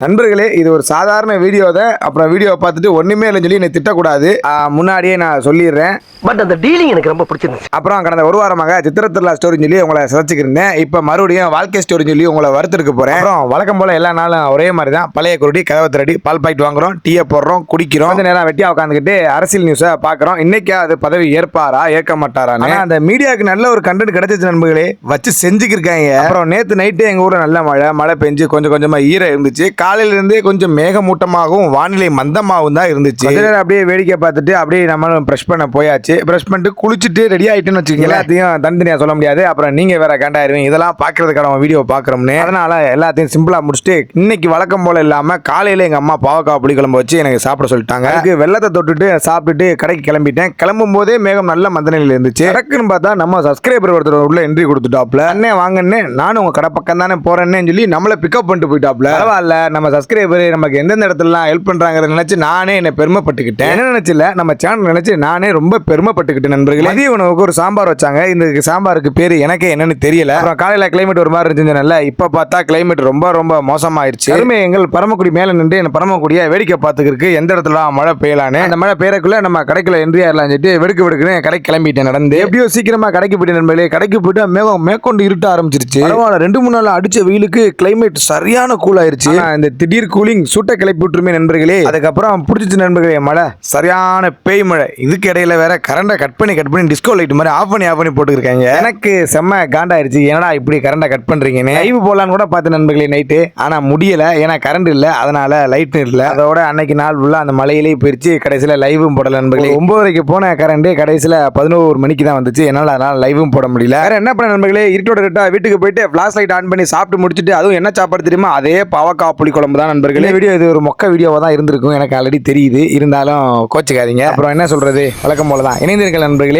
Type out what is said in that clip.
நண்பர்களே, இது ஒரு சாதாரண வீடியோ தான். அப்புறம் வீடியோ பார்த்துட்டு ஒண்ணுமே இல்லைன்னு சொல்லி என்னை திட்டக்கூடாது. முன்னாடியே நான் சொல்லிடுறேன். பட் அந்த டீலிங் எனக்கு ரொம்ப பிடிச்சிருந்துச்சு. அப்புறம் கடந்த ஒரு வாரமாக சித்திரத்திருளா ஸ்டோரின்னு சொல்லி உங்களை சதைச்சிருந்தேன். இப்போ மறுபடியும் வாழ்க்கை ஸ்டோரின்னு சொல்லி உங்களை வருத்திருக்க போறேன். அப்புறம் வழக்கம் போல எல்லா நாளும் ஒரே மாதிரி தான். பழைய குருடி கதவை திரடி பால் பாக்கெட் வாங்குறோம், டீயை போடுறோம், குடிக்கிறோம். கொஞ்ச நேரம் வெட்டியா உட்காந்துக்கிட்டு அரசியல் நியூஸை பார்க்குறோம். இன்னைக்கு அது பதவி ஏற்பாரா ஏற்க மாட்டாரான்னு அந்த மீடியாவுக்கு நல்ல ஒரு கண்டென்ட் கிடைச்சிச்சு நண்பர்களே, வச்சு செஞ்சுக்கிருக்காங்க. அப்புறம் நேற்று நைட்டு எங்கள் ஊரில் நல்ல மழை பெஞ்சு கொஞ்சம் கொஞ்சமாக ஈரம் இருந்துச்சு. காலையில இருந்தே கொஞ்சம் மேகமூட்டமாகவும் வானிலை மந்தமாகவும் தான் இருந்துச்சு. அப்படியே வேடிக்கை பார்த்துட்டு அப்படியே நம்மளும் ப்ரஷ் பண்ண போயாச்சு. ப்ரஷ் பண்ணிட்டு குளிச்சுட்டு ரெடி ஆயிட்டுன்னு வச்சுக்கோங்க. எல்லாத்தையும் தனித்தனியா சொல்ல முடியாது. அப்புறம் நீங்க வேற கண்டாயிருவீங்க இதெல்லாம் பாக்குறதுக்கான வீடியோ பாக்குறோம்னு. அதனால எல்லாத்தையும் சிம்பிளா முடிச்சுட்டு இன்னைக்கு வழக்கம் போல இல்லாம காலையில எங்க அம்மா பாவக்காய் புளிக்குழம்பு வச்சு எனக்கு சாப்பிட சொல்லிட்டாங்க. அதுக்கு வெள்ளத்தை தொட்டுட்டு சாப்பிட்டுட்டு கடைக்கு கிளம்பிட்டேன். கிளம்பும் போதே மேகம் நல்ல மந்தநிலையில் இருந்துச்சு. டக்குன்னு பார்த்தா நம்ம சப்ஸ்கிரைபர் ஒருத்தர் உள்ள என்ட்ரி கொடுத்துட்டாப்ல. அண்ணே வாங்கன்னு நானும் உங்க கடை பக்கம் தானே போறேன்னு சொல்லி நம்மள பிக்கப் பண்ணிட்டு போயிட்டாப்ல. பரவாயில்ல, நம்ம சப்ஸ்கிரைபர் நமக்கு எந்தெந்த இடத்துல ஹெல்ப் பண்றாங்க நினைச்சு நானே என்ன பெருமைப்பட்டுக்கிட்டேன். என்ன நினைச்சில நம்ம சேனல் நினைச்சு நானே ரொம்ப பெருமைப்பட்டுக்கிட்டு நண்பர்களே. மதிய உணவுக்கு ஒரு சாம்பார் வச்சாங்க. இந்த சாம்பாருக்கு பேரு எனக்கே என்னன்னு தெரியல. அப்புறம் காலையில கிளைமேட் ஒரு மாதிரி இருந்துச்சுனால இப்ப பார்த்தா கிளைமேட் ரொம்ப ரொம்ப மோசமாயிருச்சு. எங்கள் பரமக்குடி மேல நின்று என் பரமக்குடியை வேடிக்கை பார்த்துக்கிறதுக்கு எந்த இடத்துல மழை பெய்யலான்னு அந்த மழை பெய்யறதுக்குள்ள நம்ம கடைக்குள்ள என்ட்ரி ஆயிடலாம் சொல்லிட்டு வெடுக்குன்னு கடைக்கு கிளம்பிட்டேன். நடந்து எப்படியோ சீக்கிரமா கடைக்கு போயிட்டு நண்பர்களே. கடைக்கு போயிட்டு மேற்கொண்டு இருட்ட ஆரம்பிச்சிருச்சு. பரவாயில்ல, 2-3 நாள் அடிச்ச வெயிலுக்கு கிளைமேட் சரியான கூல் ஆயிருச்சு. இந்த திடீர் கூலிங் சூட்டை கிளப்பி விட்டுருமே நண்பர்களே. அதுக்கப்புறம் பிடிச்சிச்சு நண்பர்களே மழை, சரியான பேய் மழை. இதுக்கு இடையில வேற கரண்டை கட் பண்ணி டிஸ்கோ லைட் மாதிரி ஆஃப் பண்ணி போட்டுருக்காங்க. எனக்கு செம்ம காண்டாயிருச்சு. என்னடா இப்படி கரண்டை கட் பண்றீங்கன்னு லைவ் போலான்னு கூட பார்த்து நண்பர்களே நைட்டு. ஆனா முடியல, ஏன்னா கரண்ட் இல்ல, அதனால லைட் இல்ல. அதோட அன்னைக்கு நாள் ஃபுல்லா அந்த மலையிலேயே போயிருச்சு. கடைசியில லைவும் போடல நண்பர்களே. 9:30 போன கரண்ட் கடைசியில 11 மணிக்கு தான் வந்துச்சு. என்னால அதனால லைவும் போட முடியல. வேற என்ன பண்ண நண்பர்களே, இருட்டோட இருட்டா வீட்டுக்கு போயிட்டு ஃபிளாஷ் லைட் ஆன் பண்ணி சாப்பிட்டு முடிச்சுட்டு, அதுவும் என்ன சாப்பாடு தெரியுமா, அதே பாவக்காய் புளி குழம்பு தான் நண்பர்களே. வீடியோ இது ஒரு மொக்க வீடியோவா தான் இருந்திருக்கும், எனக்கு ஆல்ரெடி தெரியுது. இருந்தாலும் கோச்சுக்காதீங்க. அப்புறம் என்ன சொல்றது, வழக்கம் போலதான் இணைந்திருக்கல நண்பர்களே.